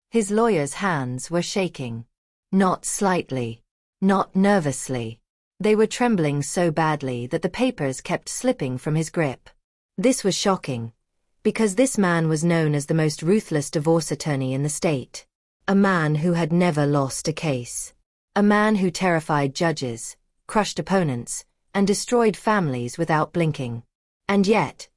His lawyer's hands were shaking. Not slightly. Not nervously. They were trembling so badly that the papers kept slipping from his grip. This was shocking, because this man was known as the most ruthless divorce attorney in the state. A man who had never lost a case. A man who terrified judges, crushed opponents, and destroyed families without blinking. And yet,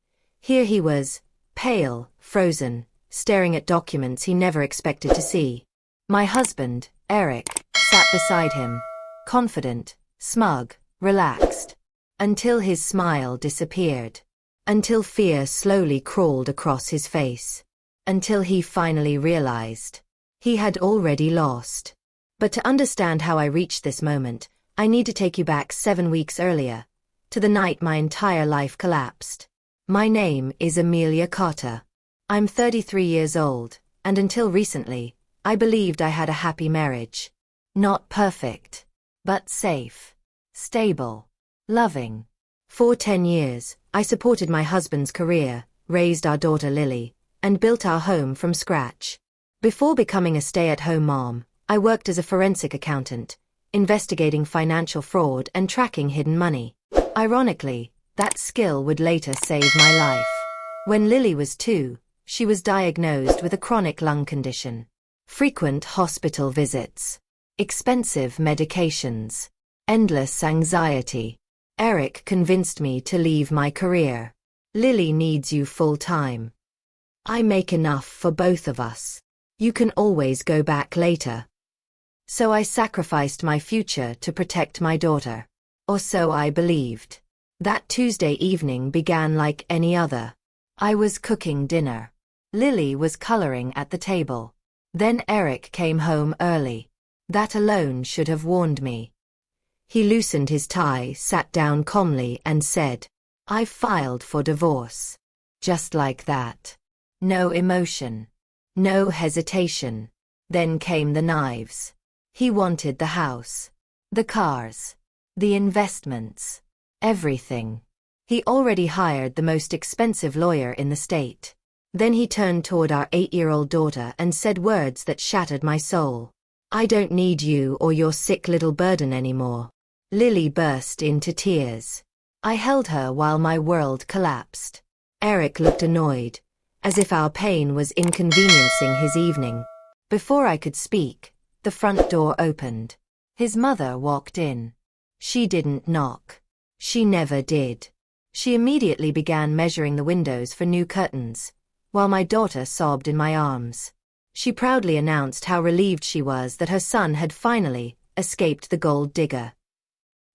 here he was, pale, frozen, staring at documents he never expected to see. My husband, Eric, sat beside him, confident, smug, relaxed, until his smile disappeared, until fear slowly crawled across his face, until he finally realized he had already lost. But to understand how I reached this moment, I need to take you back 7 weeks earlier, to the night my entire life collapsed. My name is Amelia Carter. I'm 33 years old, and until recently, I believed I had a happy marriage. Not perfect, but safe, stable, loving. For 10 years, I supported my husband's career, raised our daughter Lily, and built our home from scratch. Before becoming a stay-at-home mom, I worked as a forensic accountant, investigating financial fraud and tracking hidden money. Ironically, that skill would later save my life. When Lily was 2, she was diagnosed with a chronic lung condition. Frequent hospital visits. Expensive medications. Endless anxiety. Eric convinced me to leave my career. Lily needs you full-time. I make enough for both of us. You can always go back later. So I sacrificed my future to protect my daughter. Or so I believed. That Tuesday evening began like any other. I was cooking dinner. Lily was coloring at the table. Then Eric came home early. That alone should have warned me. He loosened his tie, sat down calmly, and said, "I've filed for divorce." Just like that. No emotion. No hesitation. Then came the knives. He wanted the house. The cars. The investments. Everything. He already hired the most expensive lawyer in the state. Then he turned toward our 8-year-old daughter and said words that shattered my soul. "I don't need you or your sick little burden anymore." Lily burst into tears. I held her while my world collapsed. Eric looked annoyed, as if our pain was inconveniencing his evening. Before I could speak, the front door opened. His mother walked in. She didn't knock. She never did. She immediately began measuring the windows for new curtains, while my daughter sobbed in my arms. She proudly announced how relieved she was that her son had finally escaped the gold digger.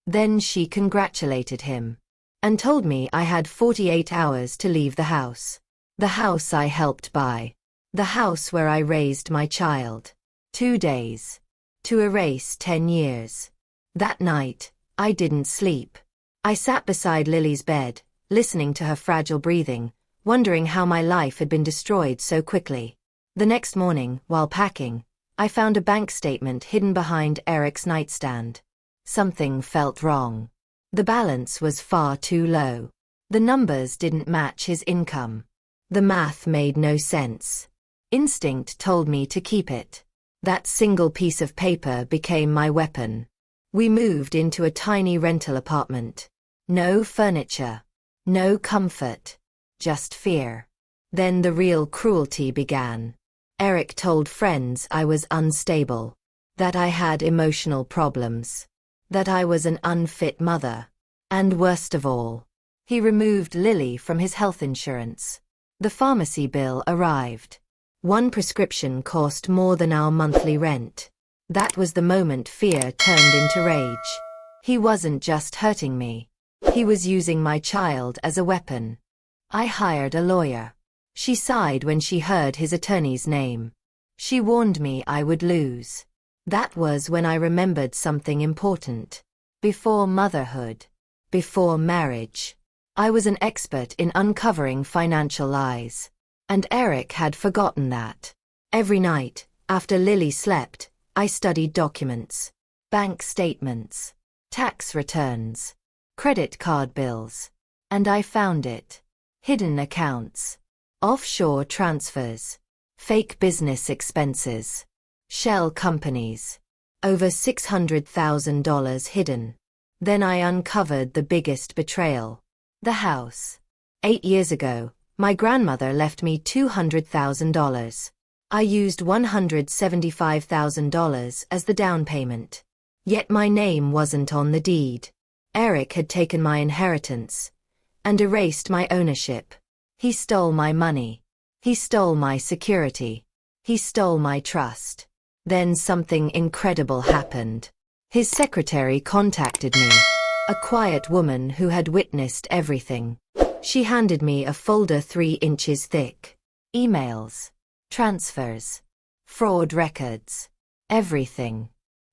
Then she congratulated him, and told me I had 48 hours to leave the house. The house I helped buy. The house where I raised my child. 2 days. To erase 10 years. That night, I didn't sleep. I sat beside Lily's bed, listening to her fragile breathing, wondering how my life had been destroyed so quickly. The next morning, while packing, I found a bank statement hidden behind Eric's nightstand. Something felt wrong. The balance was far too low. The numbers didn't match his income. The math made no sense. Instinct told me to keep it. That single piece of paper became my weapon. We moved into a tiny rental apartment. No furniture. No comfort. Just fear. Then the real cruelty began. Eric told friends I was unstable. That I had emotional problems. That I was an unfit mother. And worst of all, he removed Lily from his health insurance. The pharmacy bill arrived. 1 prescription cost more than our monthly rent. That was the moment fear turned into rage. He wasn't just hurting me. He was using my child as a weapon. I hired a lawyer. She sighed when she heard his attorney's name. She warned me I would lose. That was when I remembered something important. Before motherhood, before marriage, I was an expert in uncovering financial lies. And Eric had forgotten that. Every night, after Lily slept, I studied documents, bank statements, tax returns, credit card bills. And I found it. Hidden accounts. Offshore transfers. Fake business expenses. Shell companies. Over $600,000 hidden. Then I uncovered the biggest betrayal. The house. 8 years ago, my grandmother left me $200,000. I used $175,000 as the down payment. Yet my name wasn't on the deed. Eric had taken my inheritance and erased my ownership. He stole my money. He stole my security. He stole my trust. Then something incredible happened. His secretary contacted me, a quiet woman who had witnessed everything. She handed me a folder 3 inches thick. Emails, transfers, fraud records, everything.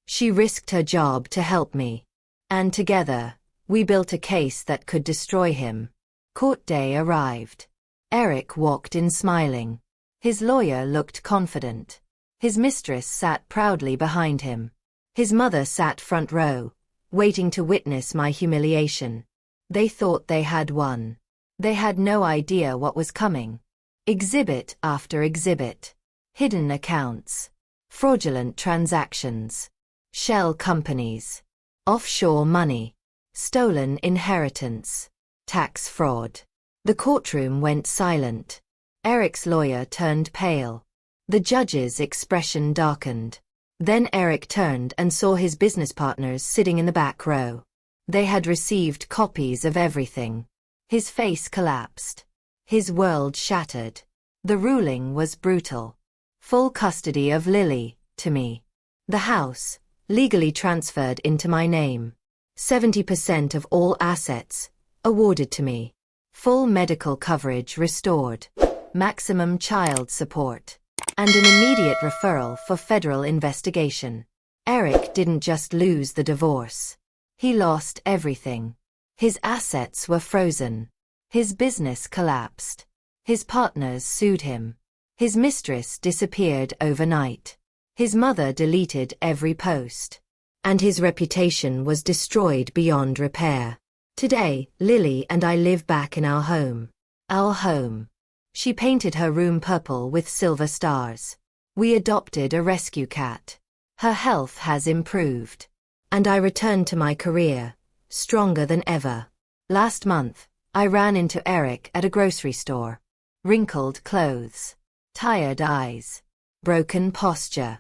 She risked her job to help me. And together, we built a case that could destroy him. Court day arrived. Eric walked in smiling. His lawyer looked confident. His mistress sat proudly behind him. His mother sat front row, waiting to witness my humiliation. They thought they had won. They had no idea what was coming. Exhibit after exhibit. Hidden accounts. Fraudulent transactions. Shell companies. Offshore money. Stolen inheritance. Tax fraud. The courtroom went silent. Eric's lawyer turned pale. The judge's expression darkened. Then Eric turned and saw his business partners sitting in the back row. They had received copies of everything. His face collapsed. His world shattered. The ruling was brutal. Full custody of Lily, to me. The house, legally transferred into my name. 70% of all assets, awarded to me. Full medical coverage restored. Maximum child support. And an immediate referral for federal investigation. Eric didn't just lose the divorce. He lost everything. His assets were frozen. His business collapsed. His partners sued him. His mistress disappeared overnight. His mother deleted every post. And his reputation was destroyed beyond repair. Today, Lily and I live back in our home. Our home. She painted her room purple with silver stars. We adopted a rescue cat. Her health has improved. And I returned to my career, stronger than ever. Last month, I ran into Eric at a grocery store. Wrinkled clothes. Tired eyes. Broken posture.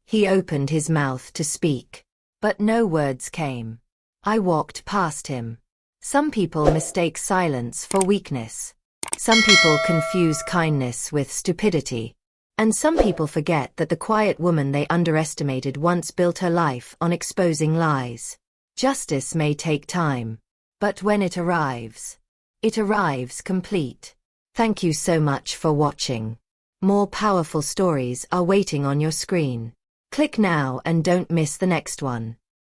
He opened his mouth to speak. But no words came. I walked past him. Some people mistake silence for weakness. Some people confuse kindness with stupidity. And some people forget that the quiet woman they underestimated once built her life on exposing lies. Justice may take time. But when it arrives complete. Thank you so much for watching. More powerful stories are waiting on your screen. Click now and don't miss the next one.